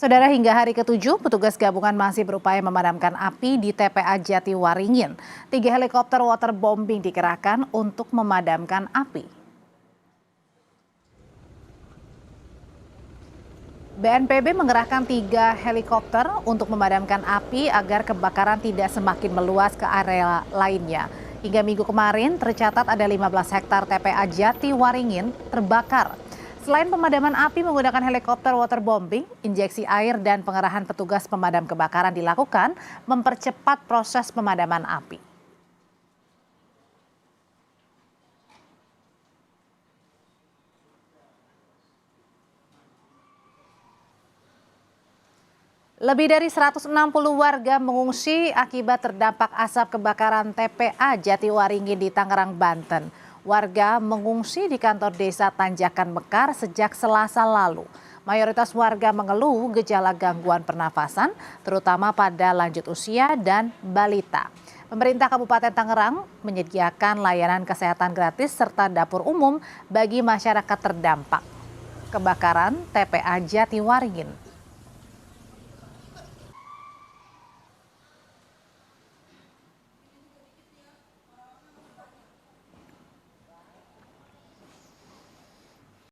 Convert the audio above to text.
Saudara, hingga hari ke-7, petugas gabungan masih berupaya memadamkan api di TPA Jatiwaringin. 3 helikopter waterbombing dikerahkan untuk memadamkan api. BNPB mengerahkan 3 helikopter untuk memadamkan api agar kebakaran tidak semakin meluas ke area lainnya. Hingga minggu kemarin tercatat ada 15 hektar TPA Jatiwaringin terbakar. Selain pemadaman api menggunakan helikopter waterbombing, injeksi air dan pengerahan petugas pemadam kebakaran dilakukan mempercepat proses pemadaman api. Lebih dari 160 warga mengungsi akibat terdampak asap kebakaran TPA Jatiwaringin di Tangerang, Banten. Warga mengungsi di kantor desa Tanjakan Mekar sejak Selasa lalu. Mayoritas warga mengeluh gejala gangguan pernafasan, terutama pada lanjut usia dan balita. Pemerintah Kabupaten Tangerang menyediakan layanan kesehatan gratis serta dapur umum bagi masyarakat terdampak kebakaran TPA Jatiwaringin.